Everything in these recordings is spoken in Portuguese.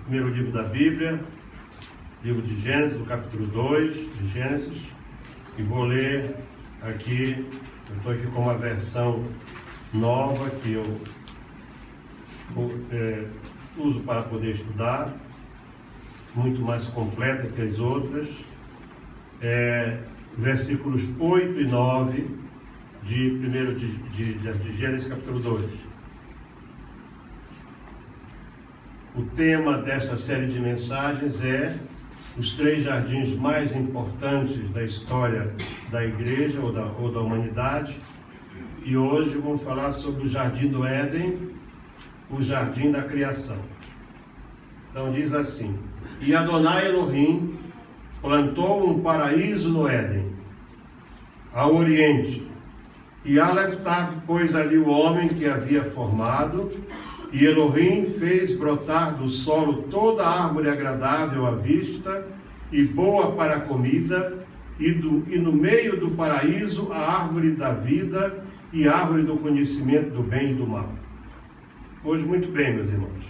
primeiro livro da Bíblia, livro de Gênesis, no capítulo 2 de Gênesis, e vou ler aqui. Eu estou aqui com uma versão nova que eu uso para poder estudar, muito mais completa que as outras. Versículos 8 e 9 de Gênesis capítulo 2. O tema desta série de mensagens é os 3 jardins mais importantes da história da igreja ou da humanidade. E hoje vamos falar sobre o Jardim do Éden, o Jardim da Criação. Então diz assim: E Adonai Elohim plantou um paraíso no Éden, ao oriente, e Aleftav pôs ali o homem que havia formado, e Elohim fez brotar do solo toda árvore agradável à vista e boa para a comida, e no meio do paraíso a árvore da vida e a árvore do conhecimento do bem e do mal. Hoje, muito bem, meus irmãos.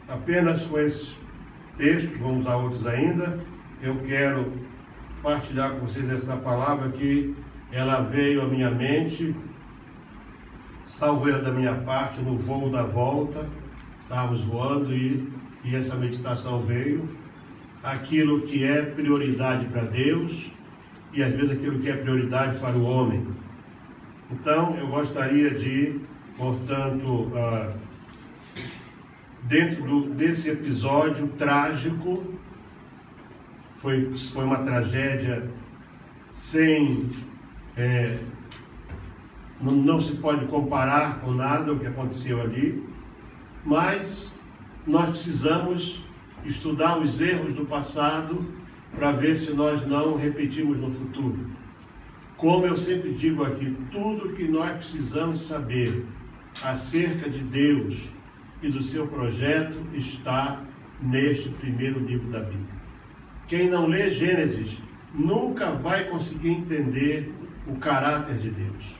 Apenas com esse texto, vamos a outros ainda, eu quero partilhar com vocês essa palavra que ela veio à minha mente, salvo erro da minha parte, no voo da volta. Estávamos voando e essa meditação veio. Aquilo que é prioridade para Deus e às vezes aquilo que é prioridade para o homem. Então eu gostaria de, portanto, dentro desse episódio trágico, foi uma tragédia sem... não se pode comparar com nada o que aconteceu ali, mas nós precisamos estudar os erros do passado para ver se nós não repetimos no futuro. Como eu sempre digo aqui, tudo que nós precisamos saber acerca de Deus e do seu projeto está neste primeiro livro da Bíblia. Quem não lê Gênesis nunca vai conseguir entender o caráter de Deus.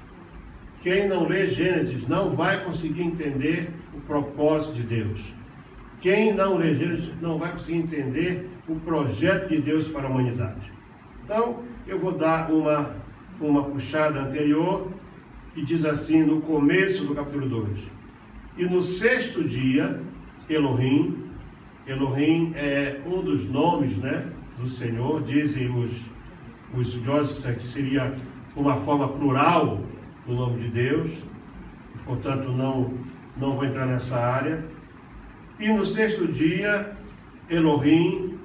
Quem não lê Gênesis não vai conseguir entender o propósito de Deus. Quem não lê Gênesis não vai conseguir entender o projeto de Deus para a humanidade. Então, eu vou dar uma puxada anterior, e diz assim no começo do capítulo 2. E no 6º dia, Elohim é um dos nomes, do Senhor, dizem os estudiosos que seria uma forma plural do nome de Deus, portanto não vou entrar nessa área. E no 6º dia, Elohim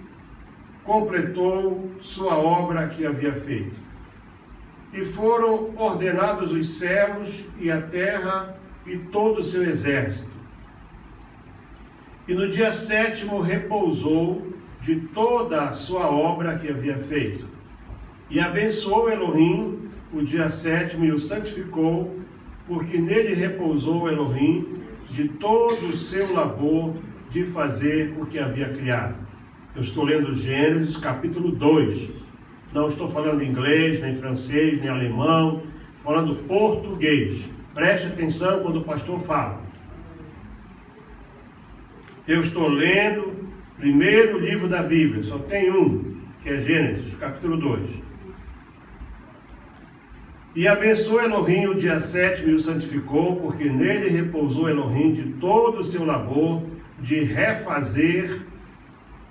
completou sua obra que havia feito. E foram ordenados os céus e a terra e todo o seu exército. E no dia 7º repousou de toda a sua obra que havia feito. E abençoou Elohim o dia 7º e o santificou, porque nele repousou Elohim de todo o seu labor de fazer o que havia criado. Eu estou lendo Gênesis capítulo 2. Não estou falando inglês, nem francês, nem alemão, falando português. Preste atenção quando o pastor fala. Eu estou lendo o primeiro livro da Bíblia, só tem um, que é Gênesis, capítulo 2. E abençoou Elohim o dia 7º e o santificou, porque nele repousou Elohim de todo o seu labor de refazer,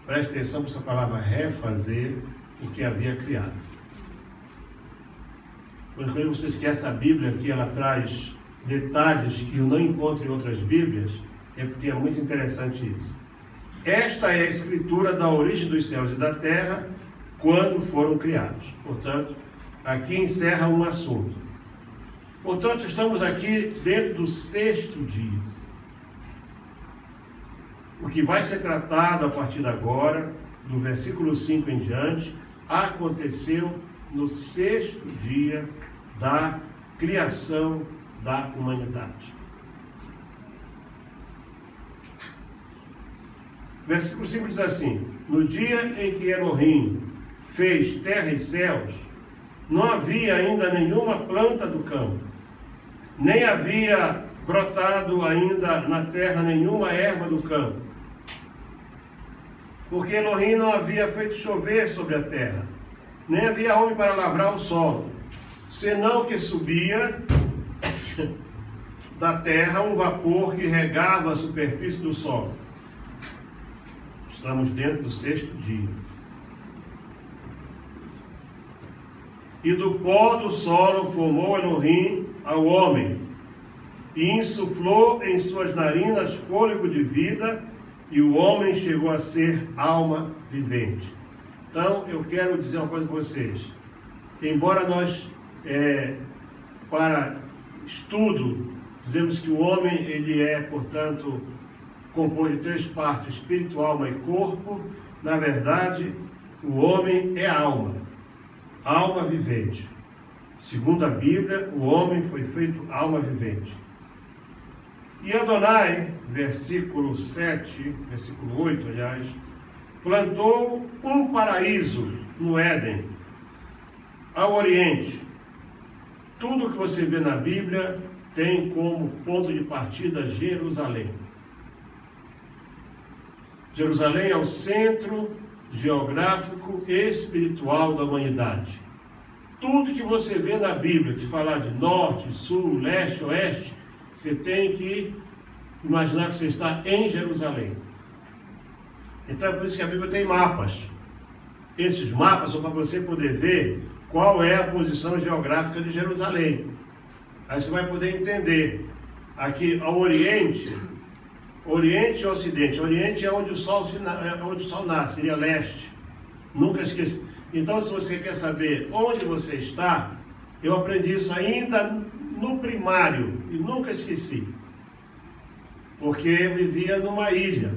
preste atenção para essa palavra, refazer o que havia criado. Quando você esquece a Bíblia, que ela traz detalhes que eu não encontro em outras Bíblias, é porque é muito interessante isso. Esta é a escritura da origem dos céus e da terra, quando foram criados. Portanto, aqui encerra um assunto. Portanto, estamos aqui dentro do 6º dia. O que vai ser tratado a partir de agora, do versículo 5 em diante, aconteceu no 6º dia da criação da humanidade. Versículo 5 diz assim: No dia em que Elohim fez terra e céus, não havia ainda nenhuma planta do campo, nem havia brotado ainda na terra nenhuma erva do campo. porque Elohim não havia feito chover sobre a terra, nem havia homem para lavrar o solo, senão que subia da terra um vapor que regava a superfície do solo. Estamos dentro do 6º dia. E do pó do solo formou Elohim ao homem, e insuflou em suas narinas fôlego de vida, e o homem chegou a ser alma vivente. Então, eu quero dizer uma coisa para vocês. Embora nós, para estudo, dizemos que o homem, ele é, portanto, composto de 3 partes, espírito, alma e corpo, na verdade, o homem é alma vivente. Segundo a Bíblia, o homem foi feito alma vivente. E Adonai, versículo 7, versículo 8, aliás, plantou um paraíso no Éden, ao Oriente. Tudo que você vê na Bíblia tem como ponto de partida Jerusalém. Jerusalém é o centro geográfico e espiritual da humanidade. Tudo que você vê na Bíblia, que falar de norte, sul, leste, oeste, você tem que imaginar que você está em Jerusalém. Então é por isso que a Bíblia tem mapas. Esses mapas são para você poder ver qual é a posição geográfica de Jerusalém. Aí você vai poder entender. Aqui ao Oriente e Ocidente. Oriente é onde o Sol nasce, seria leste. Nunca esqueci. Então, se você quer saber onde você está, eu aprendi isso ainda no primário e nunca esqueci. Porque eu vivia numa ilha.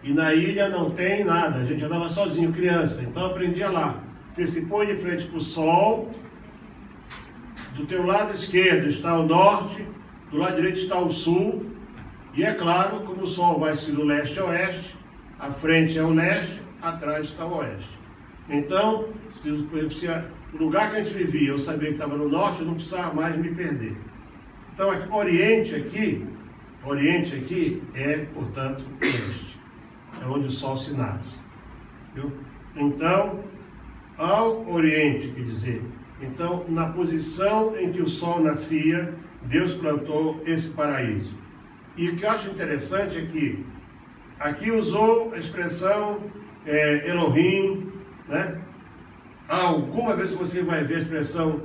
E na ilha não tem nada, a gente andava sozinho, criança. Então eu aprendia lá. Você se põe de frente para o sol, do teu lado esquerdo está o norte, do lado direito está o sul, e é claro, como o sol vai se do leste a oeste, a frente é o leste, atrás está o oeste. Então, se o lugar que a gente vivia, eu sabia que estava no norte, eu não precisava mais me perder. Então, Oriente aqui é, portanto, oeste. É onde o sol se nasce. Viu? Então, ao Oriente, quer dizer, então, na posição em que o sol nascia, Deus plantou esse paraíso. E o que eu acho interessante é que aqui usou a expressão Elohim, né? Alguma vez você vai ver a expressão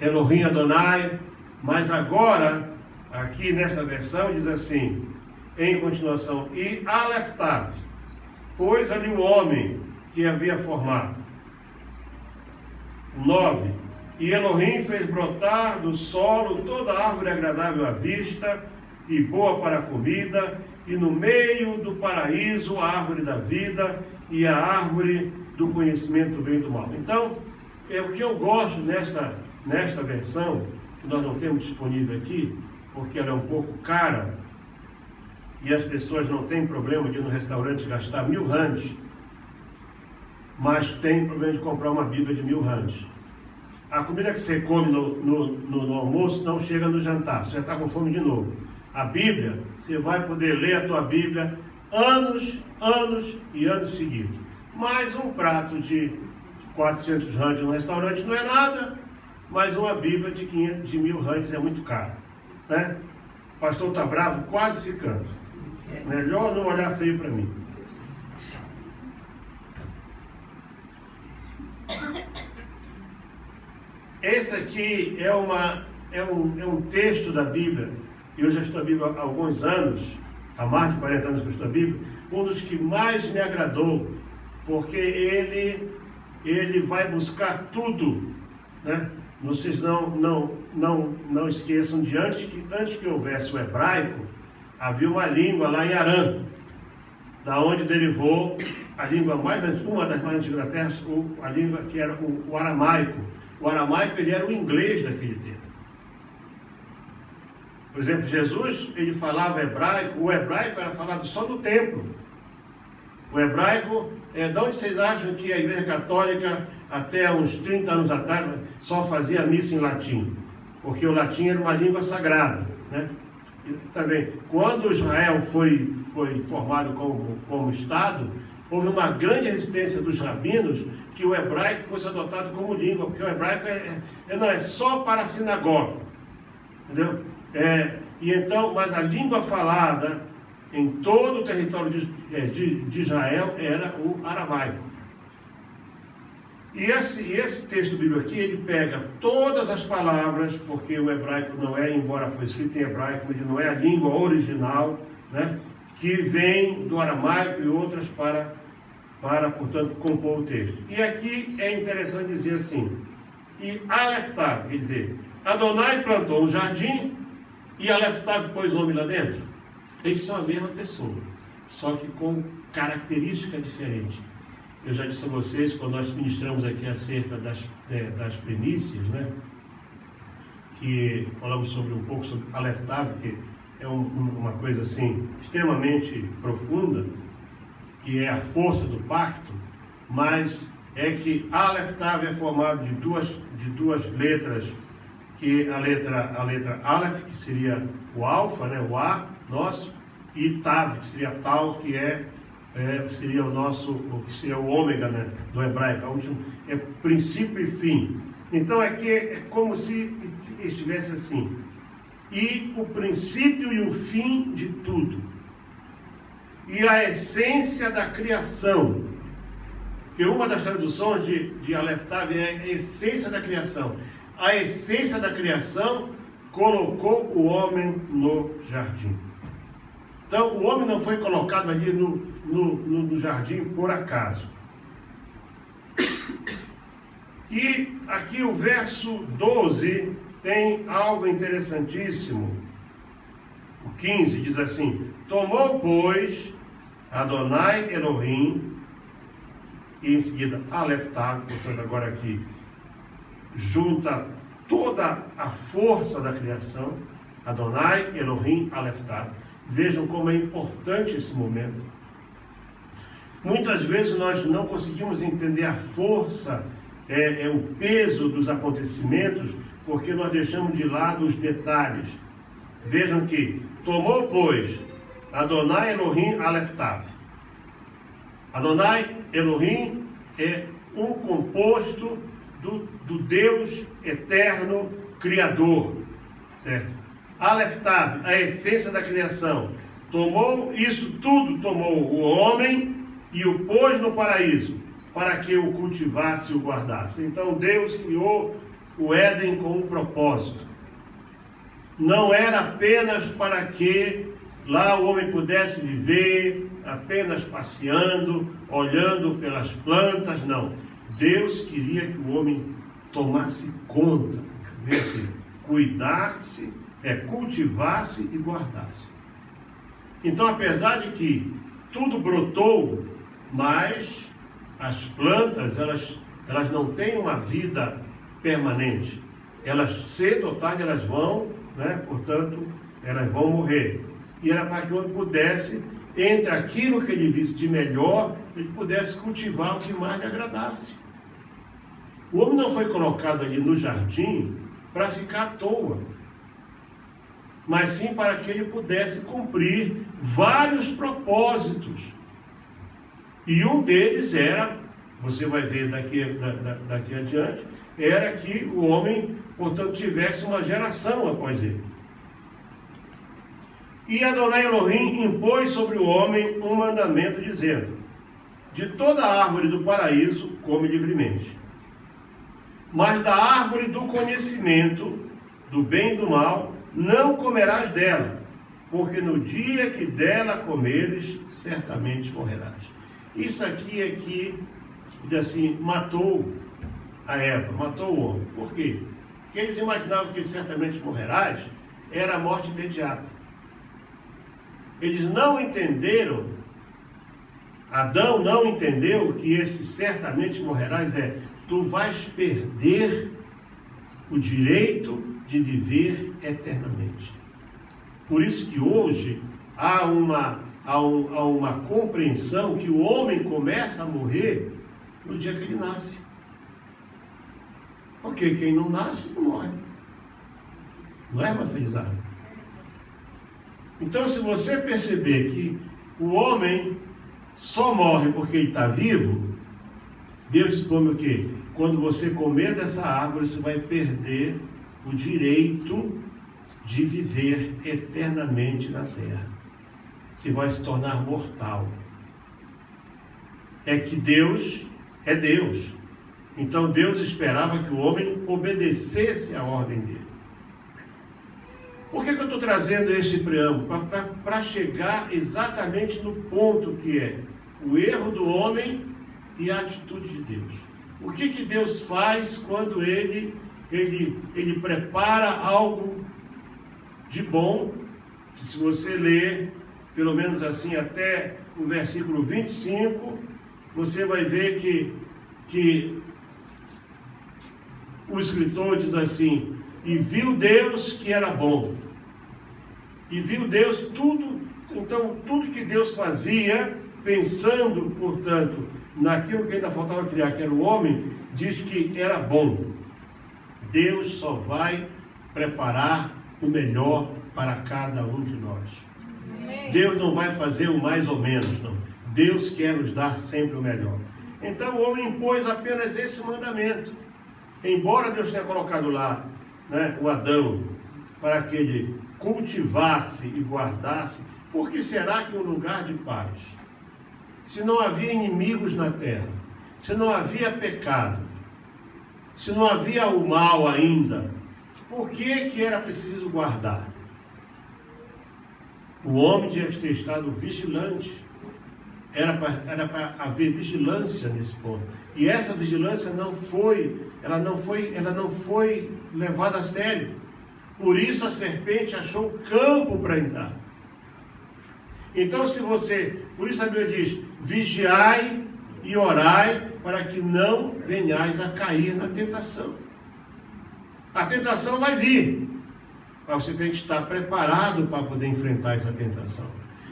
Elohim Adonai, mas agora, aqui nesta versão, diz assim, em continuação, e Aleftav, pôs ali o homem que havia formado. 9. E Elohim fez brotar do solo toda árvore agradável à vista e boa para a comida, e no meio do paraíso a árvore da vida e a árvore do conhecimento do bem e do mal. Então, o que eu gosto nesta versão, que nós não temos disponível aqui, porque ela é um pouco cara, e as pessoas não têm problema de ir no restaurante gastar 1000 rands, mas tem problema de comprar uma Bíblia de 1000 rands. A comida que você come no almoço não chega no jantar, você já está com fome de novo. A Bíblia, você vai poder ler a tua Bíblia anos e anos seguidos. Mas um prato de 400 rands no restaurante não é nada, mas uma Bíblia de 1000 rands é muito caro, né? O pastor está bravo, quase ficando. Melhor não olhar feio para mim. Esse aqui é um texto da Bíblia, e eu já estou a Bíblia há alguns anos, há mais de 40 anos que eu estou a Bíblia, um dos que mais me agradou, porque ele vai buscar tudo, né? Vocês não esqueçam de antes que houvesse o hebraico, havia uma língua lá em Arã, da onde derivou a língua uma das mais antigas da terra, a língua que era o aramaico. O aramaico, ele era o inglês daquele tempo. Por exemplo, Jesus, ele falava hebraico, o hebraico era falado só no templo. O hebraico, de onde vocês acham que a Igreja Católica, até uns 30 anos atrás, só fazia missa em latim? Porque o latim era uma língua sagrada, né? Também, quando Israel foi formado como Estado, houve uma grande resistência dos rabinos que o hebraico fosse adotado como língua, porque o hebraico não é só para a sinagoga, entendeu? E então, mas a língua falada em todo o território de Israel era o aramaico. E esse texto bíblico aqui, ele pega todas as palavras, porque o hebraico não é, embora foi escrito em hebraico, ele não é a língua original, né, que vem do aramaico e outras para, portanto, compor o texto. E aqui é interessante dizer assim, e Aleftav, quer dizer, Adonai plantou um jardim e Aleftav pôs o nome lá dentro. Eles são a mesma pessoa, só que com característica diferente. Eu já disse a vocês, quando nós ministramos aqui acerca das primícias, né, que falamos um pouco sobre Aleftav, que é uma coisa assim, extremamente profunda, que é a força do pacto, mas é que Aleftav é formado de duas letras, que a letra Aleph, que seria o alfa, né, o A nosso, e Tav, que seria tal, que seria o ômega, né, do hebraico, é princípio e fim. Então aqui é como se estivesse assim, e o princípio e o fim de tudo, e a essência da criação, que uma das traduções de Aleftav é a essência da criação. A essência da criação colocou o homem no jardim. Então, o homem não foi colocado ali no jardim por acaso. E aqui o verso 12 tem algo interessantíssimo. O 15 diz assim: tomou, pois, Adonai Elohim, e em seguida Aleftav, portanto agora aqui, junta toda a força da criação, Adonai Elohim Aleftav. Vejam como é importante esse momento. Muitas vezes nós não conseguimos entender a força, o peso dos acontecimentos, porque nós deixamos de lado os detalhes. Vejam que tomou, pois, Adonai Elohim Aleftav. Adonai Elohim é um composto do Deus eterno Criador, certo? Aleftav, a essência da criação, tomou isso tudo, tomou o homem e o pôs no paraíso, para que o cultivasse e o guardasse. Então Deus criou o Éden com um propósito. Não era apenas para que lá o homem pudesse viver apenas passeando, olhando pelas plantas, não. Deus queria que o homem tomasse conta, cuidasse, cultivasse e guardasse. Então, apesar de que tudo brotou, mas as plantas, elas não têm uma vida permanente. Elas, cedo ou tarde, elas vão, portanto, elas vão morrer. E era para que o homem pudesse, entre aquilo que ele visse de melhor, ele pudesse cultivar o que mais lhe agradasse. O homem não foi colocado ali no jardim para ficar à toa, mas sim para que ele pudesse cumprir vários propósitos. E um deles era, você vai ver daqui adiante, era que o homem, portanto, tivesse uma geração após ele. E Adonai Elohim impôs sobre o homem um mandamento dizendo: de toda árvore do paraíso come livremente, mas da árvore do conhecimento do bem e do mal não comerás dela, porque no dia que dela comeres, certamente morrerás. Isso aqui é que, diz assim, matou a Eva, matou o homem. Por quê? Porque eles imaginavam que certamente morrerás era a morte imediata. Eles não entenderam, Adão não entendeu que esse certamente morrerás tu vais perder o direito de viver eternamente. Por isso que hoje há uma compreensão que o homem começa a morrer no dia que ele nasce. Porque quem não nasce não morre. Não é, Mafezada? Então, se você perceber que o homem só morre porque ele está vivo, Deus dispõe o quê? Quando você comer dessa árvore, você vai perder o direito de viver eternamente na terra. Você vai se tornar mortal. É que Deus é Deus. Então Deus esperava que o homem obedecesse a ordem dele. Por que eu estou trazendo este preâmbulo? Para chegar exatamente no ponto que é o erro do homem e a atitude de Deus. O que Deus faz quando ele prepara algo de bom, que se você ler, pelo menos assim, até o versículo 25, você vai ver que o escritor diz assim: e viu Deus que era bom. E viu Deus tudo, então tudo que Deus fazia, pensando, portanto, naquilo que ainda faltava criar, que era o homem, diz que era bom. Deus só vai preparar o melhor para cada um de nós. Deus não vai fazer o mais ou menos, não. Deus quer nos dar sempre o melhor. Então o homem impôs apenas esse mandamento. Embora Deus tenha colocado lá, né, o Adão, para que ele cultivasse e guardasse, por que será que um lugar de paz, se não havia inimigos na terra, se não havia pecado, se não havia o mal ainda, por que era preciso guardar? O homem tinha que ter estado vigilante. Era para haver vigilância nesse ponto. E essa vigilância não foi levada a sério. Por isso a serpente achou campo para entrar. Então por isso a Bíblia diz: vigiai e orai para que não venhais a cair na tentação. A tentação vai vir, mas você tem que estar preparado para poder enfrentar essa tentação.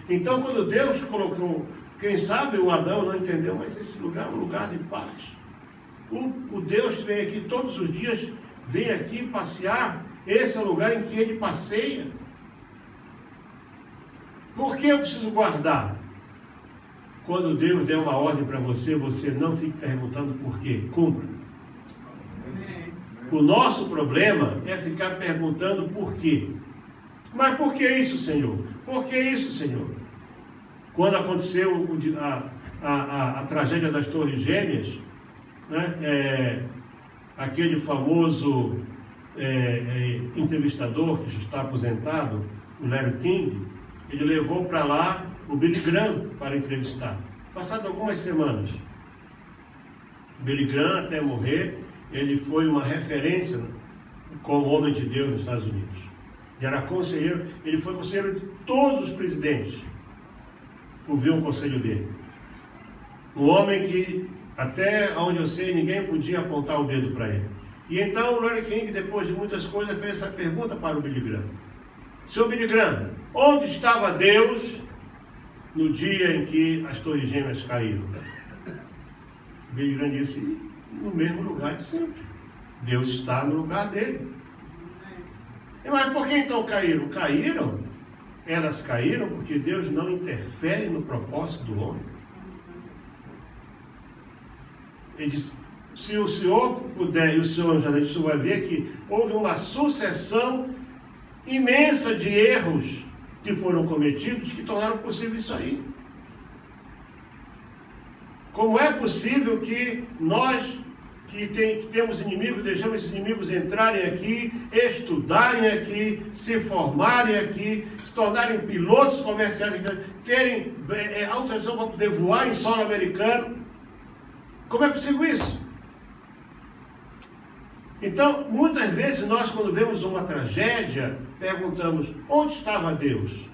Então, quando Deus colocou, quem sabe o Adão não entendeu, mas esse lugar é um lugar de paz. O Deus que vem aqui todos os dias, vem aqui passear, esse é o lugar em que ele passeia. Por que eu preciso guardar? Quando Deus der uma ordem para você, você não fique perguntando por quê. Cumpra. O nosso problema é ficar perguntando por quê. Mas por que isso, Senhor? Por que isso, Senhor? Quando aconteceu a tragédia das Torres Gêmeas, né, aquele famoso entrevistador que já está aposentado, o Larry King, ele levou para lá o Billy Graham para entrevistar. Passado algumas semanas, Billy Graham, até morrer, ele foi uma referência como homem de Deus nos Estados Unidos. Ele era conselheiro, ele foi conselheiro de todos os presidentes. Ouviu o conselho dele. Um homem que, até onde eu sei, ninguém podia apontar o dedo para ele. E então o Larry King, depois de muitas coisas, fez essa pergunta para o Billy Graham: Senhor Billy Graham, onde estava Deus no dia em que as Torres Gêmeas caíram? Billy Graham disse: no mesmo lugar de sempre. Deus está no lugar dele. Mas por que então caíram? Elas caíram porque Deus não interfere no propósito do homem. Ele disse: se o senhor puder, e o senhor jornalista vai ver que houve uma sucessão imensa de erros que foram cometidos que tornaram possível isso aí. Como é possível que nós, que temos inimigos, deixamos esses inimigos entrarem aqui, estudarem aqui, se formarem aqui, se tornarem pilotos comerciais, terem autorização para poder voar em solo americano? Como é possível isso? Então, muitas vezes nós, quando vemos uma tragédia, perguntamos: onde estava Deus?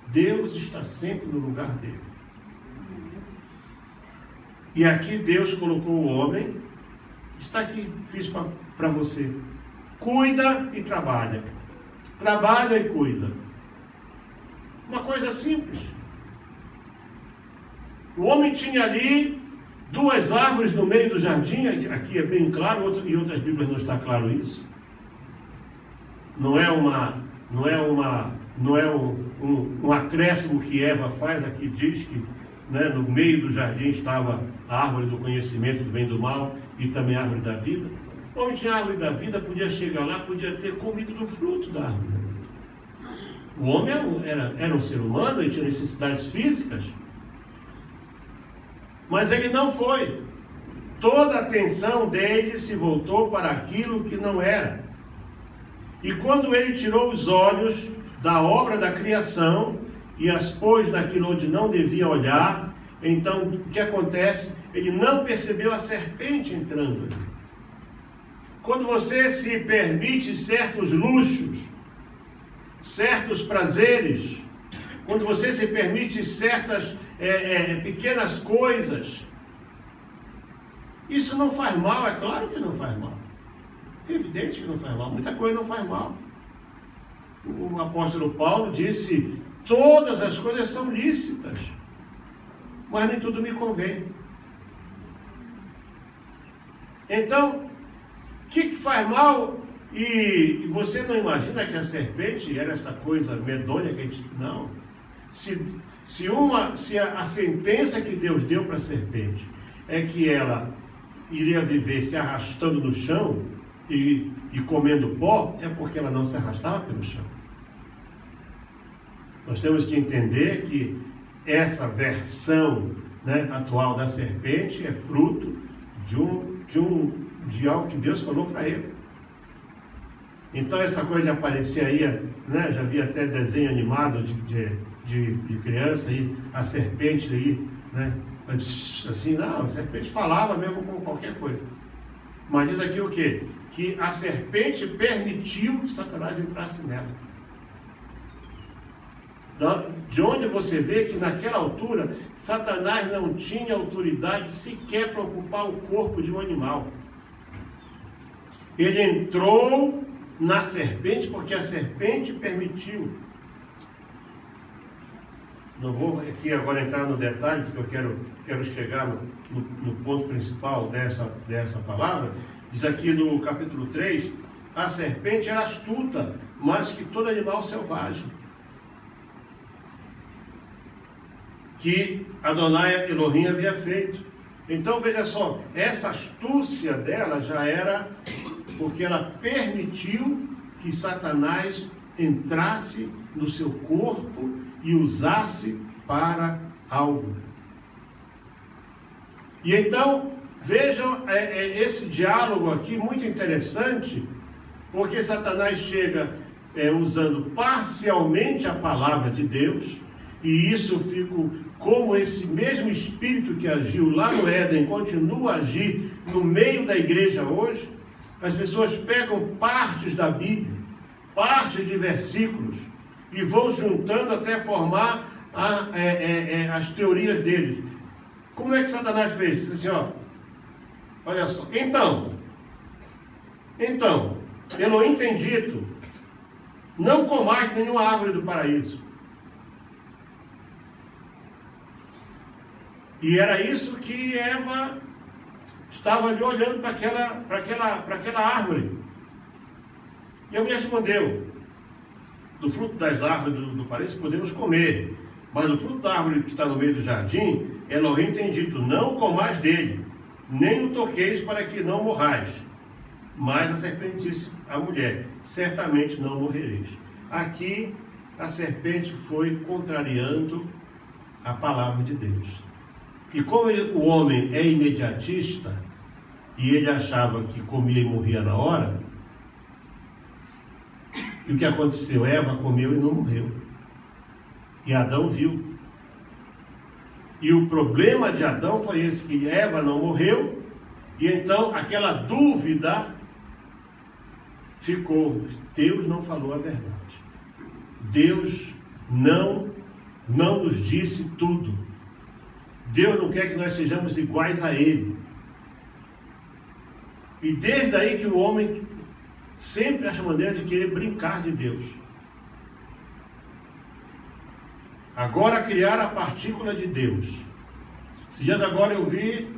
Deus está sempre no lugar dele. E aqui Deus colocou o homem, está aqui, fiz para você. Cuida e trabalha. Trabalha e cuida. Uma coisa simples. O homem tinha ali 2 árvores no meio do jardim, aqui é bem claro, em outras Bíblias não está claro isso. Não é um acréscimo que Eva faz aqui, diz que, né, no meio do jardim estava a árvore do conhecimento do bem e do mal e também a árvore da vida. O homem tinha a árvore da vida, podia chegar lá, podia ter comido do fruto da árvore. O homem era um ser humano, ele tinha necessidades físicas, mas ele não foi. Toda a atenção dele se voltou para aquilo que não era. E quando ele tirou os olhos da obra da criação e as pôs naquilo onde não devia olhar, então o que acontece? Ele não percebeu a serpente entrando ali. Quando você se permite certos luxos, certos prazeres, quando você se permite certas pequenas coisas, isso não faz mal, é claro que não faz mal. É evidente que não faz mal, muita coisa não faz mal. O apóstolo Paulo disse: todas as coisas são lícitas, mas nem tudo me convém. Então, o que faz mal? E você não imagina que a serpente era essa coisa medonha que a gente... Não. Se a sentença que Deus deu para a serpente é que ela iria viver se arrastando no chão e comendo pó, é porque ela não se arrastava pelo chão. Nós temos que entender que essa versão, né, atual da serpente é fruto de algo que Deus falou para ele. Então essa coisa de aparecer aí, né, já vi até desenho animado de criança aí, a serpente aí, né, assim, não, a serpente falava mesmo com qualquer coisa. Mas diz aqui o quê? Que a serpente permitiu que Satanás entrasse nela. De onde você vê que naquela altura, Satanás não tinha autoridade sequer para ocupar o corpo de um animal. Ele entrou na serpente porque a serpente permitiu. Não vou aqui agora entrar no detalhe, porque eu quero chegar no ponto principal dessa palavra. Diz aqui no capítulo 3, a serpente era astuta, mais que todo animal selvagem, que Adonai Elohim havia feito. Então veja só, essa astúcia dela já era porque ela permitiu que Satanás entrasse no seu corpo e usasse para algo. E então, vejam esse diálogo aqui muito interessante, porque Satanás chega usando parcialmente a palavra de Deus, e isso eu fico como esse mesmo espírito que agiu lá no Éden continua a agir no meio da igreja hoje. As pessoas pegam partes da Bíblia, partes de versículos, e vão juntando até formar as teorias deles. Como é que Satanás fez? Disse assim, olha só, então, Elohim tem dito, não comais nenhuma árvore do paraíso. E era isso que Eva estava ali olhando para aquela árvore. E a mulher respondeu: do fruto das árvores do paraíso podemos comer, mas do fruto da árvore que está no meio do jardim, Elohim tem dito, não comais dele, nem o toqueis para que não morrais. Mas a serpente disse à mulher, certamente não morrereis. Aqui a serpente foi contrariando a palavra de Deus. E como o homem é imediatista, e ele achava que comia e morria na hora, e o que aconteceu? Eva comeu e não morreu. E Adão viu. E o problema de Adão foi esse, que Eva não morreu, e então aquela dúvida ficou. Deus não falou a verdade. Deus não nos disse tudo. Deus não quer que nós sejamos iguais a Ele. E desde aí que o homem sempre acha maneira de querer brincar de Deus. Agora criar a partícula de Deus. Esses dias agora eu vi,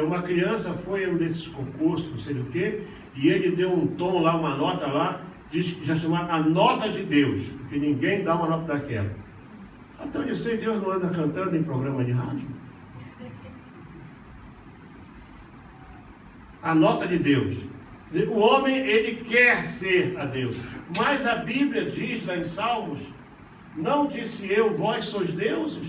uma criança foi em um desses concursos, não sei do que, e ele deu um tom lá, uma nota lá, diz que já chama a nota de Deus, porque ninguém dá uma nota daquela. Até onde eu sei, Deus não anda cantando em programa de rádio. A nota de Deus. O homem, ele quer ser a Deus. Mas a Bíblia diz lá em Salmos, não disse eu, vós sois deuses.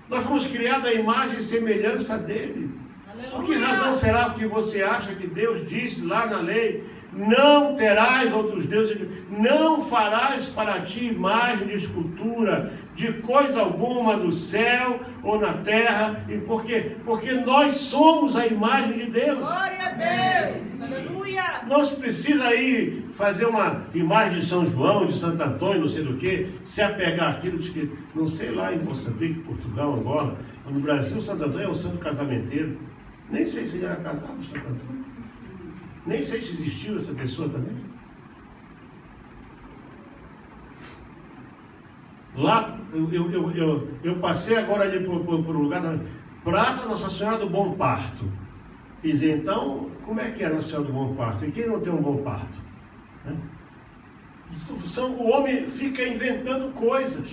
Nós fomos criados à imagem e semelhança dele. Aleluia. Por que razão será que você acha que Deus disse lá na lei, não terás outros deuses, não farás para ti imagem de escultura, de coisa alguma no céu ou na terra? E por quê? Porque nós somos a imagem de Deus. Glória a Deus! Aleluia! Não se precisa aí fazer uma imagem de São João, de Santo Antônio, não sei do que, se apegar àquilo que, não sei lá em Moçambique, Portugal, Angola, no Brasil, Santo Antônio é o santo casamenteiro. Nem sei se ele era casado, Santo Antônio. Nem sei se existiu essa pessoa também. Lá, eu passei agora ali por um lugar, Praça Nossa Senhora do Bom Parto. E dizer, então, como é que é Nossa Senhora do Bom Parto? E quem não tem um bom parto? Né? O homem fica inventando coisas.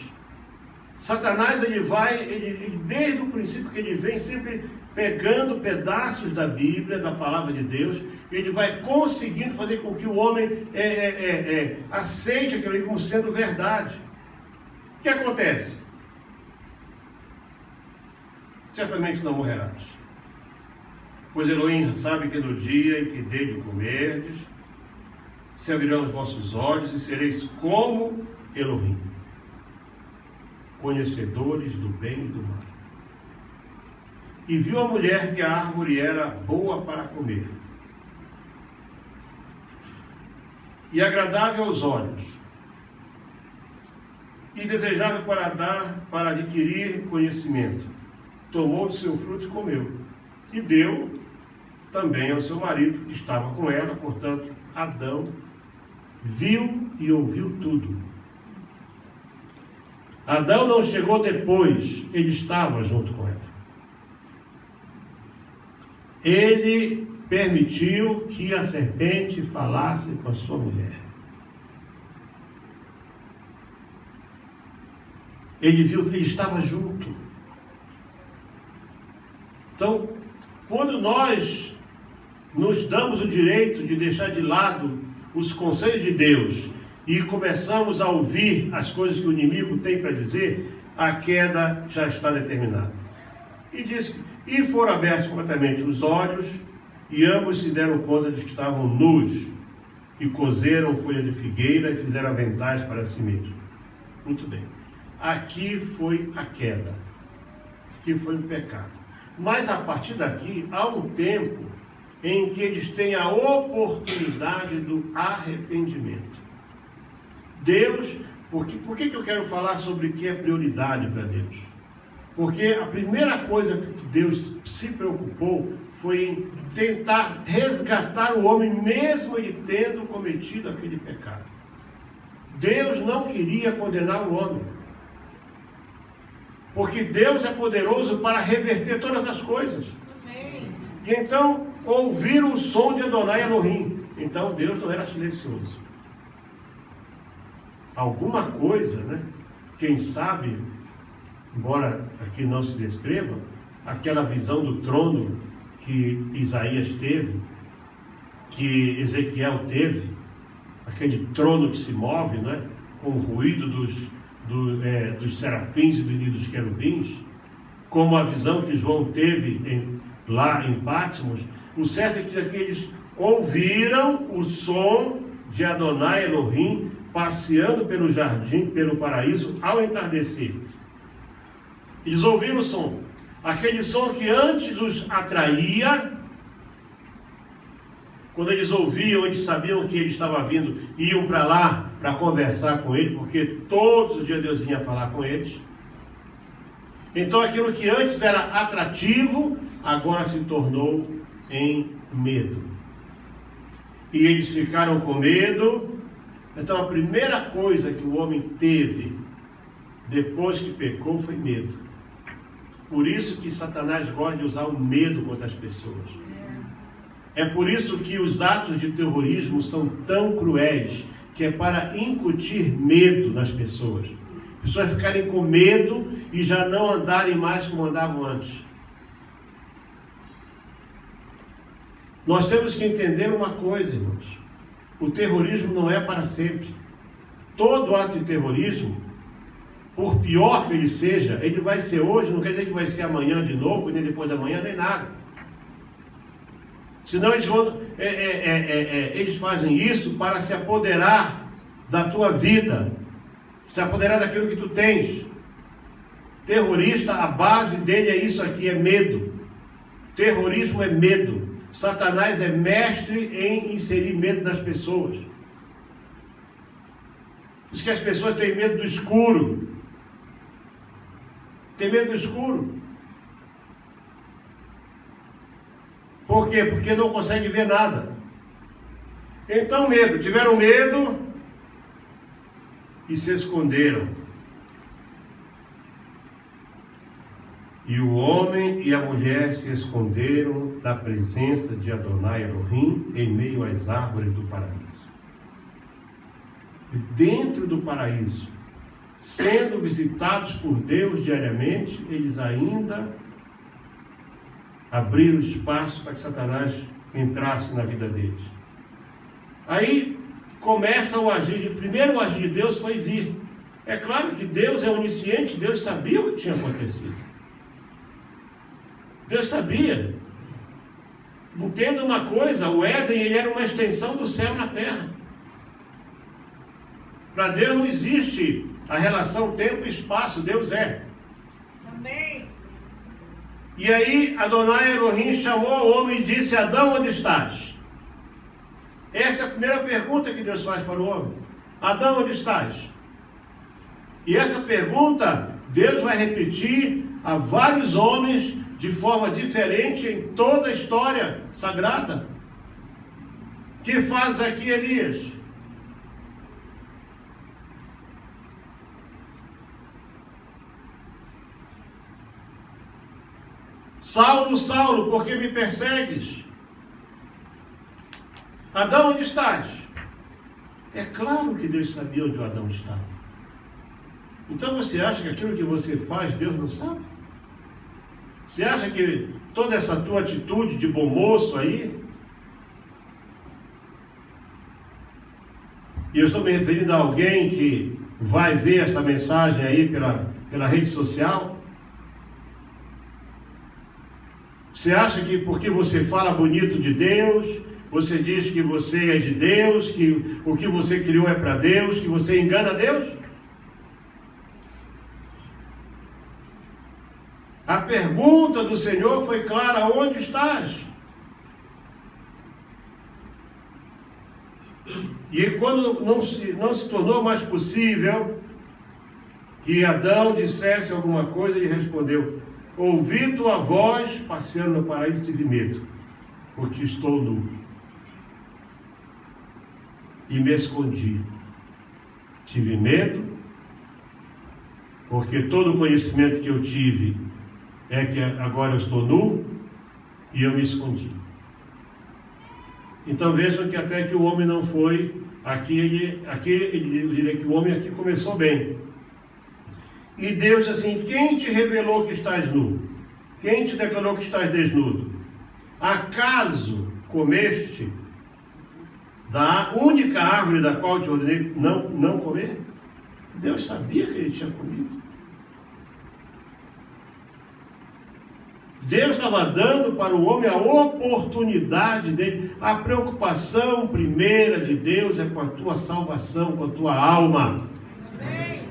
Satanás, ele desde o princípio que ele vem, sempre pegando pedaços da Bíblia, da palavra de Deus, ele vai conseguindo fazer com que o homem aceite aquilo ali como sendo verdade. O que acontece? Certamente não morrerás. Pois Elohim sabe que no dia em que dele comerdes, se abrirão os vossos olhos e sereis como Elohim, conhecedores do bem e do mal. E viu a mulher que a árvore era boa para comer, e agradável aos olhos, e desejável para adquirir conhecimento. Tomou do seu fruto e comeu, e deu também ao seu marido que estava com ela. Portanto, Adão viu e ouviu tudo. Adão não chegou depois, ele estava junto com ela. Ele permitiu que a serpente falasse com a sua mulher. Ele viu, ele estava junto. Então, quando nós nos damos o direito de deixar de lado os conselhos de Deus e começamos a ouvir as coisas que o inimigo tem para dizer, a queda já está determinada. E diz que e foram abertos completamente os olhos, e ambos se deram conta de que estavam nus, e cozeram folha de figueira e fizeram aventais para si mesmos. Muito bem. Aqui foi a queda. Aqui foi o pecado. Mas a partir daqui, há um tempo em que eles têm a oportunidade do arrependimento. Deus, por que eu quero falar sobre o que é prioridade para Deus? Porque a primeira coisa que Deus se preocupou foi em tentar resgatar o homem, mesmo ele tendo cometido aquele pecado. Deus não queria condenar o homem, porque Deus é poderoso para reverter todas as coisas. Amém. E então, ouviram o som de Adonai Elohim. Então, Deus não era silencioso. Alguma coisa, né? Quem sabe, embora aqui não se descreva, aquela visão do trono que Isaías teve, que Ezequiel teve, aquele trono que se move, né, com o ruído dos serafins e dos querubins, como a visão que João teve lá em Patmos. O certo é que eles ouviram o som de Adonai Elohim passeando pelo jardim, pelo paraíso, ao entardecer. Eles ouviram o som, aquele som que antes os atraía. Quando eles ouviam, eles sabiam que ele estava vindo, iam para lá para conversar com ele, porque todos os dias Deus vinha falar com eles. Então aquilo que antes era atrativo, agora se tornou em medo. E eles ficaram com medo. Então a primeira coisa que o homem teve depois que pecou foi medo. Por isso que Satanás gosta de usar o medo contra as pessoas. É por isso que os atos de terrorismo são tão cruéis que é para incutir medo nas pessoas. As pessoas ficarem com medo e já não andarem mais como andavam antes. Nós temos que entender uma coisa, irmãos. O terrorismo não é para sempre. Todo ato de terrorismo, por pior que ele seja, ele vai ser hoje, não quer dizer que vai ser amanhã de novo, nem depois da manhã, nem nada. Senão eles fazem isso para se apoderar da tua vida, se apoderar daquilo que tu tens. Terrorista, a base dele é isso aqui, é medo. Terrorismo é medo. Satanás é mestre em inserir medo nas pessoas. Por isso que as pessoas têm medo do escuro. Tem medo do escuro. Por quê? Porque não consegue ver nada. Então medo, tiveram medo e se esconderam. E o homem e a mulher se esconderam da presença de Adonai Elohim em meio às árvores do paraíso. E dentro do paraíso, sendo visitados por Deus diariamente, eles ainda abriram espaço para que Satanás entrasse na vida deles. Aí começa o agir. Primeiro o agir de Deus foi vir. É claro que Deus é onisciente, Deus sabia o que tinha acontecido. Deus sabia. Entenda uma coisa, o Éden ele era uma extensão do céu na terra. Para Deus não existe a relação tempo e espaço, Deus é. Amém. E aí Adonai Elohim chamou o homem e disse: Adão, onde estás? Essa é a primeira pergunta que Deus faz para o homem. Adão, onde estás? E essa pergunta Deus vai repetir a vários homens de forma diferente em toda a história sagrada. Que faz aqui, Elias? Saulo, Saulo, por que me persegues? Adão, onde estás? É claro que Deus sabia onde o Adão estava. Então você acha que aquilo que você faz, Deus não sabe? Você acha que toda essa tua atitude de bom moço aí, e eu estou me referindo a alguém que vai ver essa mensagem aí pela rede social, você acha que porque você fala bonito de Deus, você diz que você é de Deus, que o que você criou é para Deus, que você engana Deus? A pergunta do Senhor foi clara: onde estás? E quando não se tornou mais possível que Adão dissesse alguma coisa, ele respondeu: ouvi tua voz passeando no paraíso, tive medo, porque estou nu. E me escondi. Tive medo, porque todo o conhecimento que eu tive é que agora eu estou nu e eu me escondi. Então vejam que até que o homem não foi, aqui ele diria que o homem aqui começou bem. E Deus assim: quem te revelou que estás nu? Quem te declarou que estás desnudo? Acaso comeste da única árvore da qual te ordenei não comer? Deus sabia que ele tinha comido. Deus estava dando para o homem a oportunidade dele. A preocupação primeira de Deus é com a tua salvação, com a tua alma. Amém.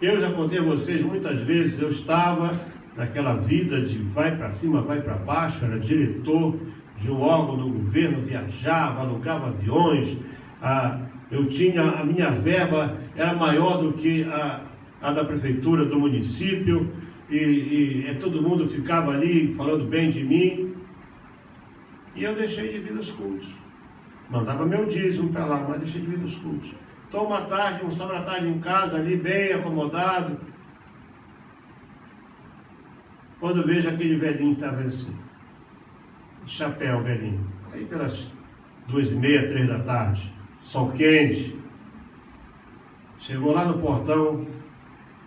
Eu já contei a vocês muitas vezes, eu estava naquela vida de vai para cima, vai para baixo, era diretor de um órgão do governo, viajava, alugava aviões, eu tinha, a minha verba era maior do que a da prefeitura do município, e todo mundo ficava ali falando bem de mim, e eu deixei de vir nos cultos. Mandava meu dízimo para lá, mas deixei de vir nos cultos. Estou uma tarde, um sábado à tarde em casa ali, bem acomodado, quando vejo aquele velhinho que estava assim, chapéu velhinho, Aí pelas 2h30, 3 da tarde, sol quente. Chegou lá no portão,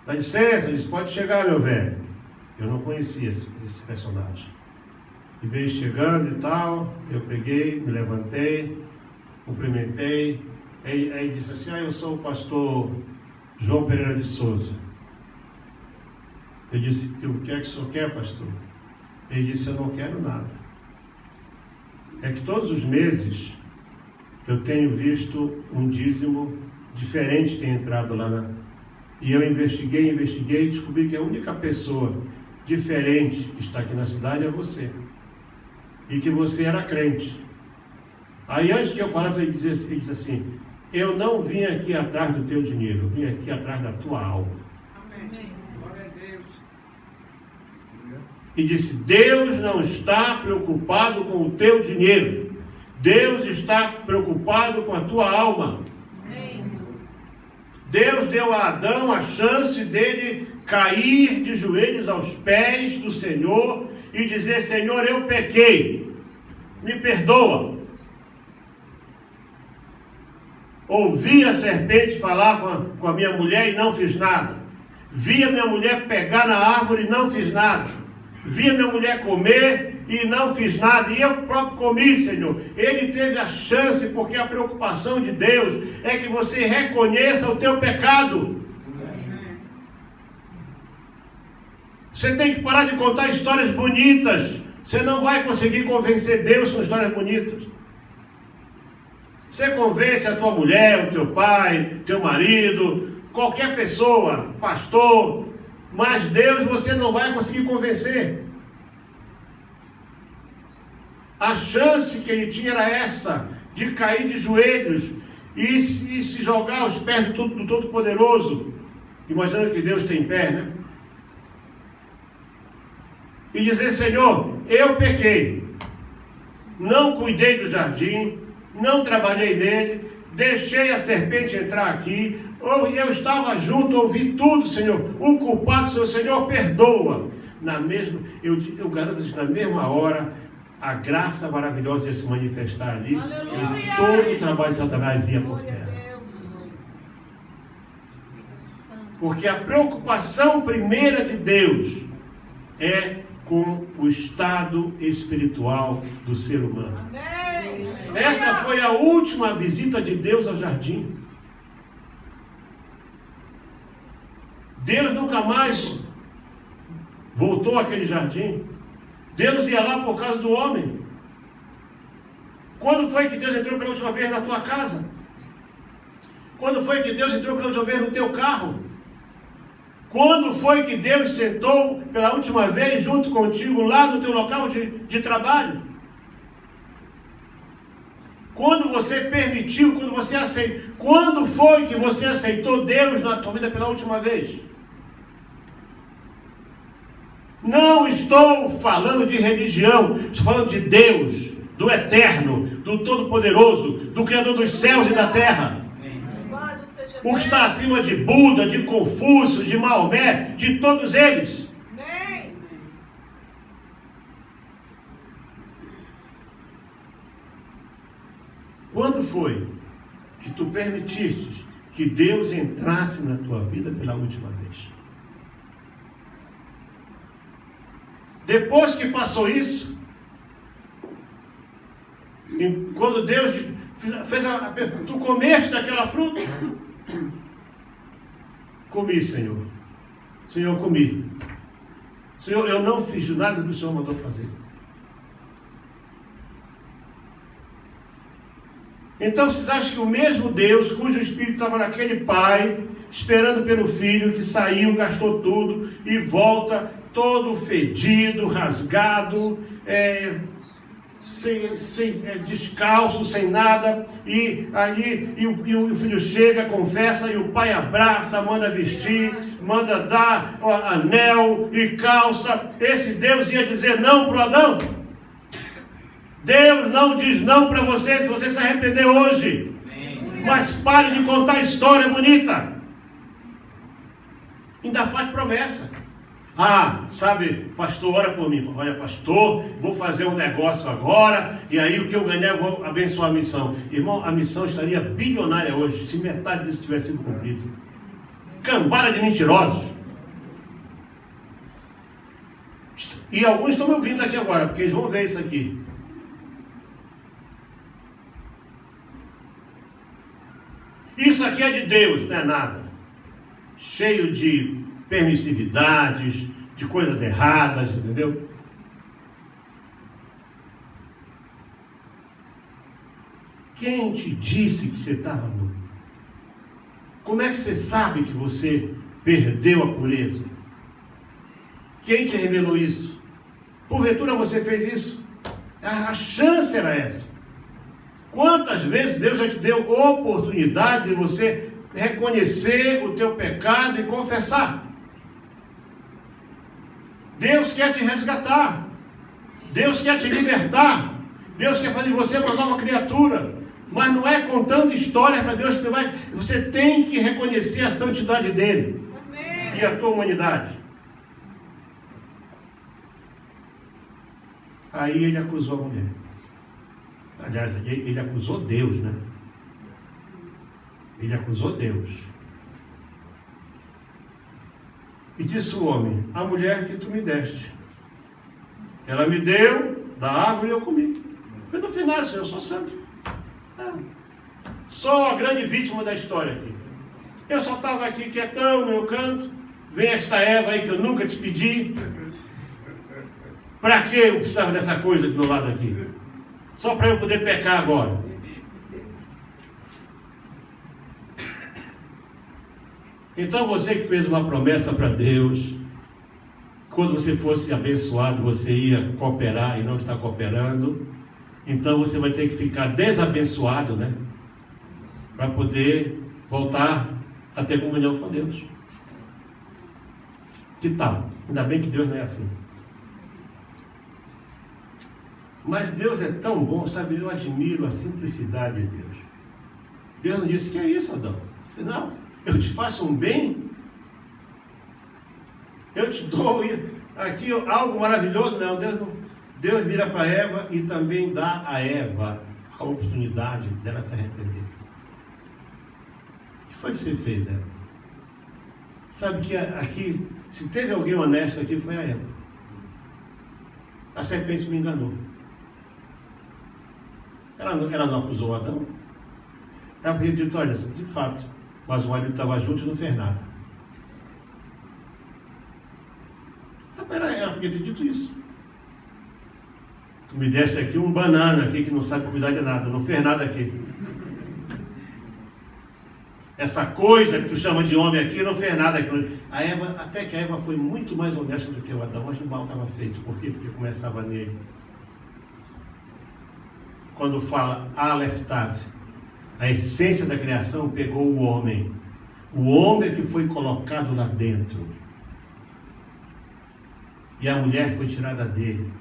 dá licença, disse, pode chegar, meu velho. Eu não conhecia esse personagem. E veio chegando e tal, eu peguei, me levantei, cumprimentei, aí disse assim, eu sou o pastor João Pereira de Souza. Eu disse, o que é que o senhor quer, pastor? Ele disse, eu não quero nada. É que todos os meses eu tenho visto um dízimo diferente ter entrado lá E eu investiguei e descobri que a única pessoa diferente que está aqui na cidade é você. E que você era crente. Aí antes que eu falasse, ele disse assim, eu não vim aqui atrás do teu dinheiro, eu vim aqui atrás da tua alma. Amém. Glória a Deus. E disse, Deus não está preocupado com o teu dinheiro. Deus está preocupado com a tua alma. Amém. Deus deu a Adão a chance dele cair de joelhos aos pés do Senhor e dizer, Senhor, eu pequei, me perdoa. Ouvi a serpente falar com a minha mulher e não fiz nada. Vi a minha mulher pegar na árvore e não fiz nada. Vi a minha mulher comer e não fiz nada. E eu próprio comi, Senhor. Ele teve a chance, porque a preocupação de Deus é que você reconheça o teu pecado. Você tem que parar de contar histórias bonitas. Você não vai conseguir convencer Deus com histórias bonitas. Você convence a tua mulher, o teu pai, teu marido, qualquer pessoa, pastor, mas Deus você não vai conseguir convencer. A chance que ele tinha era essa, de cair de joelhos e se jogar aos pés do Todo-Poderoso. Imaginando que Deus tem pé, né? E dizer, Senhor, eu pequei, não cuidei do jardim, não trabalhei nele, deixei a serpente entrar aqui, eu estava junto, ouvi tudo, Senhor, o culpado, Senhor, perdoa. Eu garanto que na mesma hora, a graça maravilhosa ia se manifestar ali, Aleluia. e todo o trabalho de Satanás ia por terra. Porque a preocupação primeira de Deus é com o estado espiritual do ser humano. Amém. Essa foi a última visita de Deus ao jardim. Deus nunca mais voltou àquele jardim. Deus ia lá por causa do homem. Quando foi que Deus entrou pela última vez na tua casa? Quando foi que Deus entrou pela última vez no teu carro? Quando foi que Deus sentou pela última vez junto contigo lá no teu local de trabalho? Quando você permitiu, quando você aceitou, quando foi que você aceitou Deus na tua vida pela última vez? Não estou falando de religião, estou falando de Deus, do Eterno, do Todo-Poderoso, do Criador dos céus e da terra. O que está acima de Buda, de Confúcio, de Maomé, de todos eles. Amém. Quando foi que tu permitiste que Deus entrasse na tua vida pela última vez? Depois que passou isso, quando Deus fez a pergunta, tu comeste daquela fruta? Comi, Senhor. Senhor, comi. Senhor, eu não fiz nada que o Senhor mandou fazer. Então vocês acham que o mesmo Deus, cujo Espírito estava naquele pai, esperando pelo filho, que saiu, gastou tudo, e volta todo fedido, rasgado, descalço, sem nada, e o filho chega, confessa, e o pai abraça, manda vestir, manda dar anel e calça. Esse Deus ia dizer não para o Adão? Deus não diz não para você se você se arrepender hoje. Mas pare de contar história bonita. Ainda faz promessa. Ah, sabe, pastor, ora por mim. Olha, pastor, vou fazer um negócio agora, e aí o que eu ganhar eu vou abençoar a missão. Irmão, a missão estaria bilionária hoje, se metade disso tivesse sido cumprido. Cambada de mentirosos. E alguns estão me ouvindo aqui agora, porque eles vão ver isso aqui. Isso aqui é de Deus, não é nada. Cheio de permissividades, de coisas erradas, entendeu? Quem te disse que você estava nu? Como é que você sabe que você perdeu a pureza? Quem te revelou isso? Porventura você fez isso? A chance era essa. Quantas vezes Deus já te deu oportunidade de você reconhecer o teu pecado e confessar? Deus quer te resgatar. Deus quer te libertar. Deus quer fazer de você uma nova criatura. Mas não é contando histórias para Deus que você vai. Você tem que reconhecer a santidade dele. Amém. E a tua humanidade. Aí ele acusou a mulher. Aliás, ele acusou Deus, né? Ele acusou Deus. E disse o homem: a mulher que tu me deste, ela me deu da árvore e eu comi. E no final, Senhor, eu sou santo. Sou a grande vítima da história aqui. Eu só estava aqui quietão no meu canto. Vem esta Eva aí que eu nunca te pedi. Para que eu precisava dessa coisa do meu lado aqui? Só para eu poder pecar agora. Então você que fez uma promessa para Deus, quando você fosse abençoado, você ia cooperar e não está cooperando, então você vai ter que ficar desabençoado, né? Para poder voltar a ter comunhão com Deus. Que tal? Ainda bem que Deus não é assim. Mas Deus é tão bom, sabe? Eu admiro a simplicidade de Deus. Deus não disse: que é isso, Adão? Afinal, eu te faço um bem, eu te dou aqui algo maravilhoso. Não, Deus vira para Eva e também dá a Eva a oportunidade dela se arrepender. O que foi que você fez, Eva? Sabe que aqui, se teve alguém honesto aqui, foi a Eva. A serpente me enganou. Ela não acusou Adão. Ela podia ter dito: olha, de fato, mas o marido estava junto e não fez nada. Ela podia ter dito isso. Tu me deste aqui um banana aqui que não sabe cuidar de nada, não fez nada aqui. Essa coisa que tu chama de homem aqui não fez nada aqui. Até que a Eva foi muito mais honesta do que o Adão, mas o mal estava feito. Por quê? Porque começava nele. Quando fala Aleph Tav, a essência da criação pegou o homem. O homem que foi colocado lá dentro. E a mulher foi tirada dele.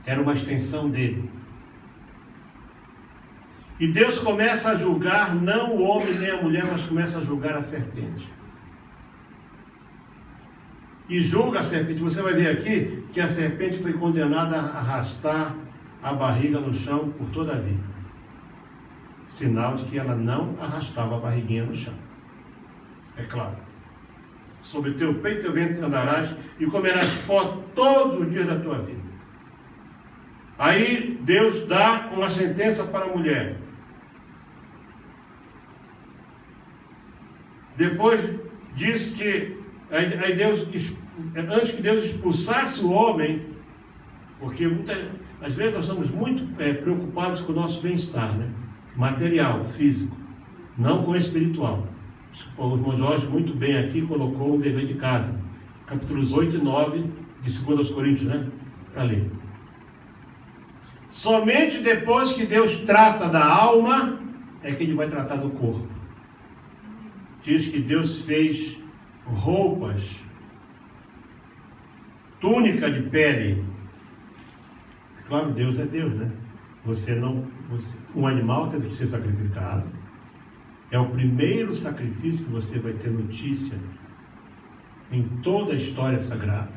Era uma extensão dele. E Deus começa a julgar não o homem nem a mulher, mas começa a julgar a serpente. E julga a serpente. Você vai ver aqui que a serpente foi condenada a arrastar a barriga no chão por toda a vida. Sinal de que ela não arrastava a barriguinha no chão. É claro. Sobre teu peito e teu ventre andarás e comerás pó todos os dias da tua vida. Aí Deus dá uma sentença para a mulher. Depois diz que aí Deus, antes que Deus expulsasse o homem, porque às vezes nós estamos muito preocupados com o nosso bem-estar, né? Material, físico, não com o espiritual. O irmão Jorge muito bem aqui colocou o dever de casa, capítulos 8 e 9 de 2 Coríntios, né? Para ler. Somente depois que Deus trata da alma, é que Ele vai tratar do corpo. Diz que Deus fez roupas, túnica de pele. Claro, Deus é Deus, né? Um animal teve que ser sacrificado. É o primeiro sacrifício que você vai ter notícia em toda a história sagrada.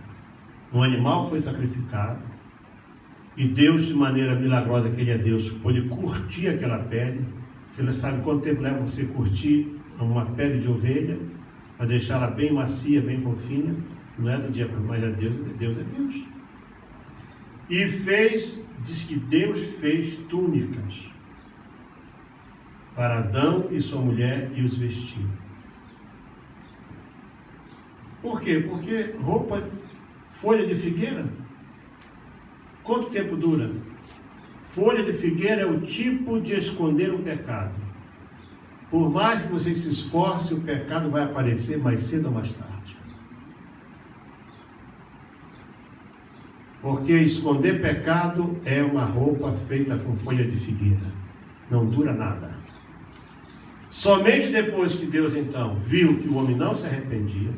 Um animal foi sacrificado e Deus, de maneira milagrosa que Ele é Deus, pôde curtir aquela pele. Você sabe quanto tempo leva você curtir uma pele de ovelha para deixá-la bem macia, bem fofinha? Não é do dia para a noite, mas Deus é Deus. E diz que Deus fez túnicas para Adão e sua mulher e os vestiu. Por quê? Porque roupa, folha de figueira, quanto tempo dura? Folha de figueira é o tipo de esconder o pecado. Por mais que você se esforce, o pecado vai aparecer mais cedo ou mais tarde. Porque esconder pecado é uma roupa feita com folha de figueira. Não dura nada. Somente depois que Deus então viu que o homem não se arrependia,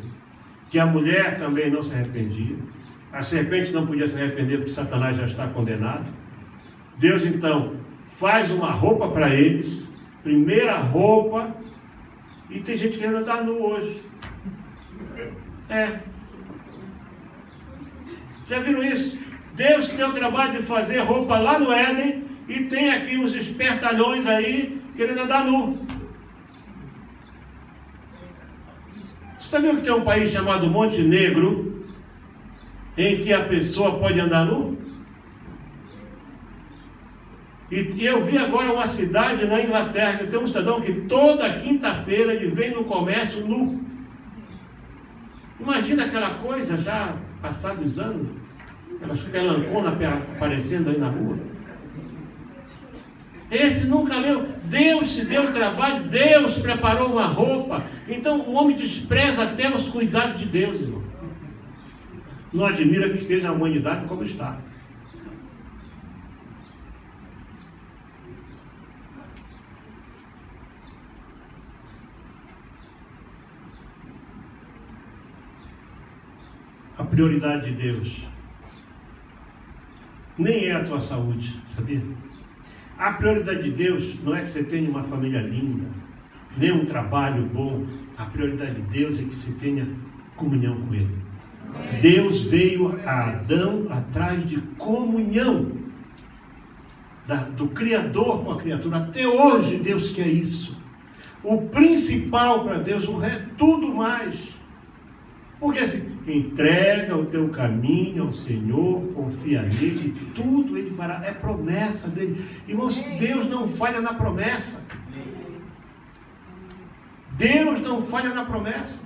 que a mulher também não se arrependia, a serpente não podia se arrepender porque Satanás já está condenado, Deus então faz uma roupa para eles, primeira roupa, e tem gente que ainda está nu hoje. Já viram isso? Deus deu o trabalho de fazer roupa lá no Éden e tem aqui uns espertalhões aí querendo andar nu. Você sabia que tem um país chamado Montenegro em que a pessoa pode andar nu? E eu vi agora uma cidade na Inglaterra que tem um cidadão que toda quinta-feira ele vem no comércio nu. Imagina aquela coisa já passados anos, aquelas pelanconas aparecendo aí na rua. Esse nunca leu. Deus se deu o trabalho, Deus preparou uma roupa. Então o homem despreza até os cuidados de Deus, irmão. Não admira que esteja a humanidade como está. A prioridade de Deus nem é a tua saúde, sabia? A prioridade de Deus não é que você tenha uma família linda, nem um trabalho bom. A prioridade de Deus é que você tenha comunhão com Ele. Deus veio a Adão atrás de comunhão do Criador com a criatura. Até hoje Deus quer isso. O principal para Deus, o resto, tudo mais. Porque assim, entrega o teu caminho ao Senhor, confia nele, tudo Ele fará. É promessa dele. Irmãos, Deus não falha na promessa. Deus não falha na promessa.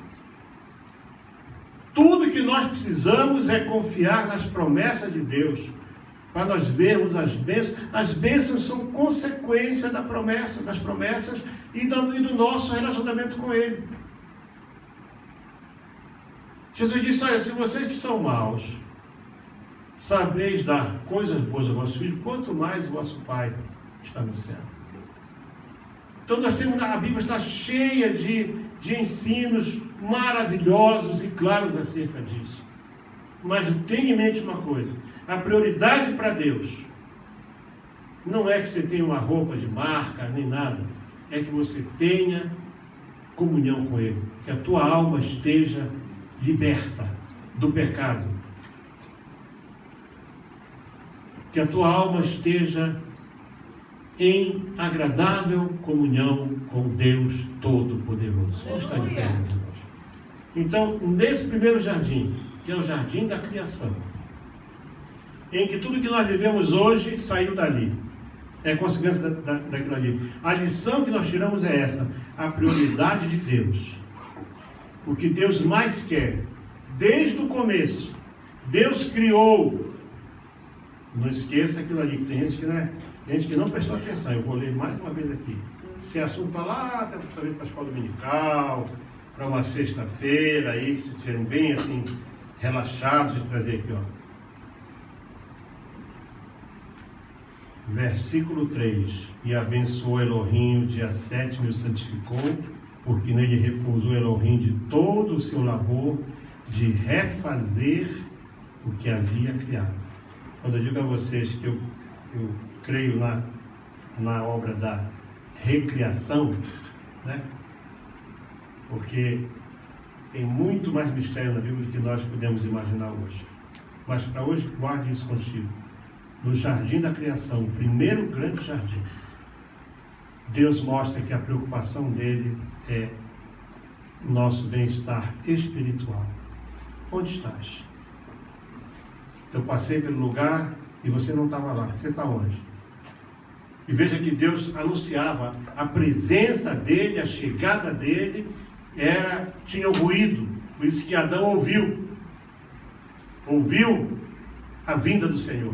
Tudo que nós precisamos é confiar nas promessas de Deus, para nós vermos as bênçãos. As bênçãos são consequência das promessas e do nosso relacionamento com Ele. Jesus disse: olha, se vocês que são maus sabeis dar coisas boas aos vossos filhos, quanto mais o vosso Pai está no céu. Então nós temos, a Bíblia está cheia de ensinos maravilhosos e claros acerca disso. Mas tenha em mente uma coisa: a prioridade para Deus não é que você tenha uma roupa de marca, nem nada. É que você tenha comunhão com Ele, que a tua alma esteja liberta do pecado, que a tua alma esteja em agradável comunhão com Deus Todo-Poderoso. Vamos estar de pé, meus irmãos. Então, nesse primeiro jardim, que é o jardim da criação, em que tudo que nós vivemos hoje saiu dali, é consequência daquilo ali. A lição que nós tiramos é essa: a prioridade de Deus. O que Deus mais quer, desde o começo, Deus criou. Não esqueça aquilo ali, que tem gente que não prestou atenção. Eu vou ler mais uma vez aqui. Esse assunto está lá, talvez para a escola dominical, para uma sexta-feira, aí, que se estiverem bem assim, relaxados, de trazer aqui, ó. Versículo 3: E abençoou Elohim o dia 7º e o santificou, porque nele repousou Elohim de todo o seu labor de refazer o que havia criado. Quando eu digo a vocês que eu creio na obra da recriação, né? Porque Tem muito mais mistério na Bíblia do que nós podemos imaginar hoje. Mas para hoje, guarde isso contigo. No jardim da criação, o primeiro grande jardim, Deus mostra que a preocupação dele é o nosso bem-estar espiritual. Onde estás? Eu passei pelo lugar e você não estava lá. Você está onde? E veja que Deus anunciava a presença dele, a chegada dele, tinha ruído. Por isso que Adão ouviu a vinda do Senhor.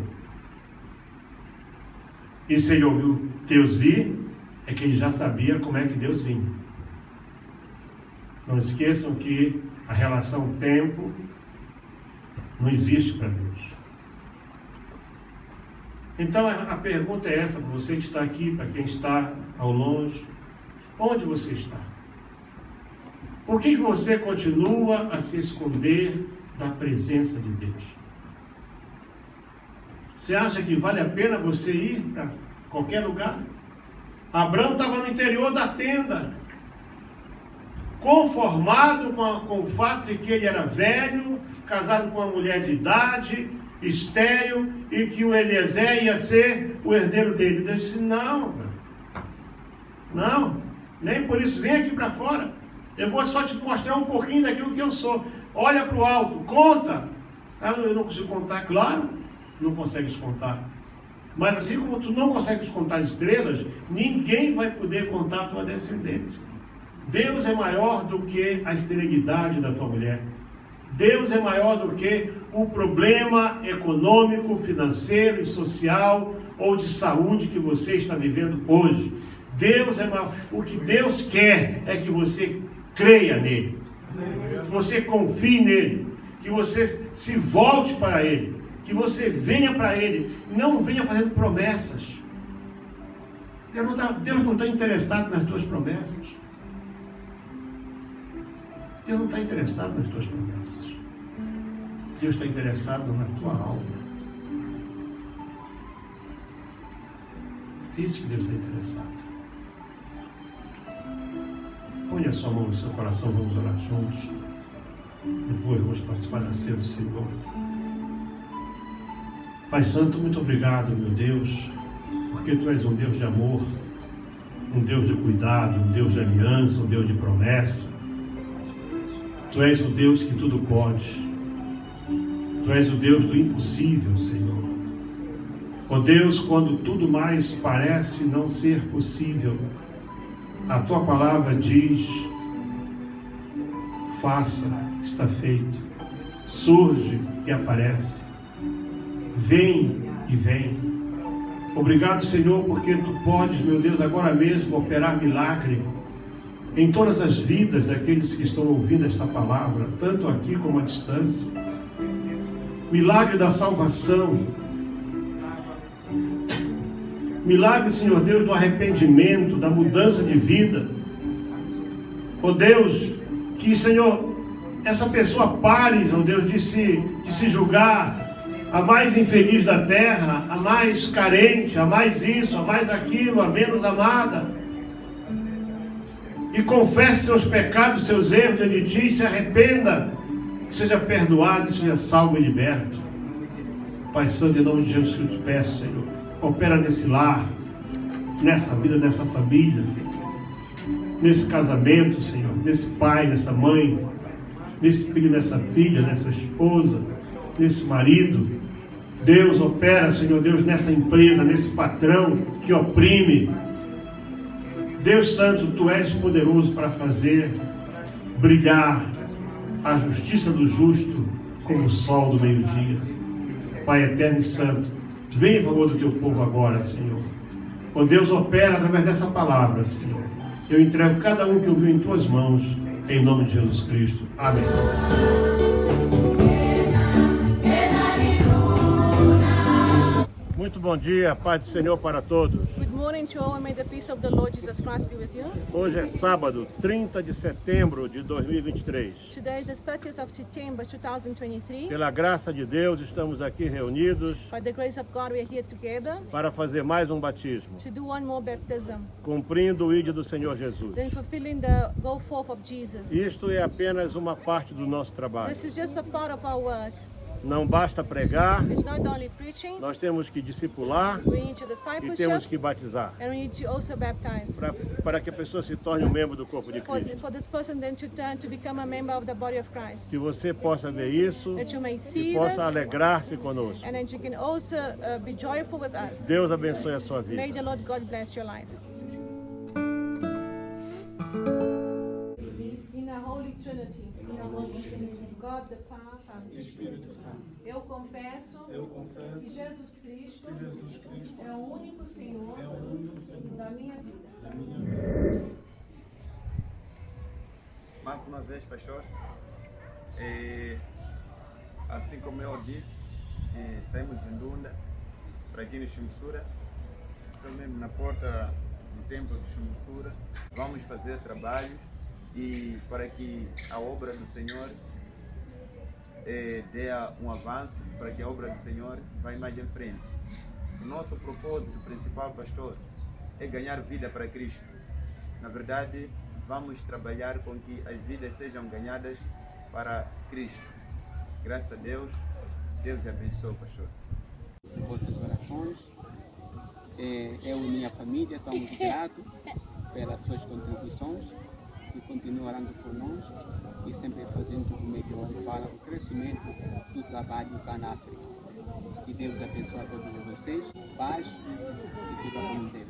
E se ele ouviu Deus vir, é que ele já sabia como é que Deus vinha. Não esqueçam que a relação tempo não existe para Deus. Então a pergunta é essa, para você que está aqui, para quem está ao longe: onde você está? Por que você continua a se esconder da presença de Deus? Você acha que vale a pena você ir para qualquer lugar? Abraão estava no interior da tenda, conformado com o fato de que ele era velho, casado com uma mulher de idade, estéril, e que o Eliezer ia ser o herdeiro dele. Deus disse: não, nem por isso, vem aqui para fora. Eu vou só te mostrar um pouquinho daquilo que eu sou. Olha para o alto, conta. Eu não consigo contar, claro, não consegues contar. Mas assim como tu não consegues contar as estrelas, ninguém vai poder contar a tua descendência. Deus é maior do que a esterilidade da tua mulher. Deus é maior do que o problema econômico, financeiro e social ou de saúde que você está vivendo hoje. Deus é maior. O que Deus quer é que você creia nele, que você confie nele, que você se volte para ele, que você venha para ele, não venha fazendo promessas. Deus não está interessado nas tuas promessas. Deus não está interessado nas tuas promessas. Deus está interessado na tua alma. É isso que Deus está interessado. Põe a sua mão no seu coração, vamos orar juntos. Depois vamos participar da ceia do Senhor. Pai Santo, muito obrigado, meu Deus, porque Tu és um Deus de amor, um Deus de cuidado, um Deus de aliança, um Deus de promessa. Tu és o Deus que tudo pode. Tu és o Deus do impossível, Senhor. Ó Deus, quando tudo mais parece não ser possível, a Tua palavra diz: faça, está feito. Surge e aparece. Vem e vem. Obrigado, Senhor, porque Tu podes, meu Deus, agora mesmo operar milagre em todas as vidas daqueles que estão ouvindo esta palavra, tanto aqui como à distância. Milagre da salvação. Milagre, Senhor Deus, do arrependimento, da mudança de vida. Oh Deus, que, Senhor, essa pessoa pare, oh Deus, de se julgar a mais infeliz da terra, a mais carente, a mais isso, a mais aquilo, a menos amada. E confesse seus pecados, seus erros diante de Ti, e se arrependa, seja perdoado, seja salvo e liberto. Pai Santo, em nome de Jesus que eu te peço, Senhor, opera nesse lar, nessa vida, nessa família, nesse casamento, Senhor, nesse pai, nessa mãe, nesse filho, nessa filha, nessa esposa, nesse marido. Deus, opera, Senhor Deus, nessa empresa, nesse patrão que oprime. Deus Santo, Tu és poderoso para fazer brilhar a justiça do justo como o sol do meio-dia. Pai eterno e santo, vem em favor do Teu povo agora, Senhor. Oh Deus, opera através dessa palavra, Senhor. Eu entrego cada um que ouviu em Tuas mãos, em nome de Jesus Cristo. Amém. Muito bom dia, paz do Senhor para todos. morning to all, and may the peace of the Lord Jesus Christ be with you. Hoje é sábado, 30 de setembro de 2023. Today is the 30th of September 2023. Pela graça de Deus, estamos aqui reunidos By the grace of God, we are here together para fazer mais um batismo, to do one more baptism, cumprindo o ídolo do Senhor Jesus. then fulfilling the go forth of Jesus. Isto é apenas uma parte do nosso trabalho. This is just a part of our work. Não basta pregar, It's not only preaching, nós temos que discipular we need to e temos discipleship, que batizar, and we need to also baptize. para que a pessoa se torne um membro do corpo de For, Cristo. for this person then to turn to become a member of the body of Christ. Que você possa ver isso That you may e see possa this, alegrar-se conosco. and that you can also be joyful with us. Deus abençoe a sua vida. May the Lord God bless your life. In a Holy Trinity, God the Father, eu confesso que Jesus Cristo é o único Senhor da minha vida. Mais uma vez, pastor, assim como eu disse, saímos de Ndunda para aqui no Chumussura. Estou mesmo na porta do templo de Chumussura. Vamos fazer trabalhos e para que a obra do Senhor dê um avanço, para que a obra do Senhor vá mais em frente. O nosso propósito principal, pastor, é ganhar vida para Cristo. Na verdade, vamos trabalhar com que as vidas sejam ganhadas para Cristo. Graças a Deus, Deus abençoe, pastor. Vossas orações, eu e minha família estamos gratos pelas suas contribuições e continuam orando por nós e sempre fazendo o melhor para o crescimento do trabalho cá na África. Que Deus abençoe a todos vocês, paz e fica com Deus.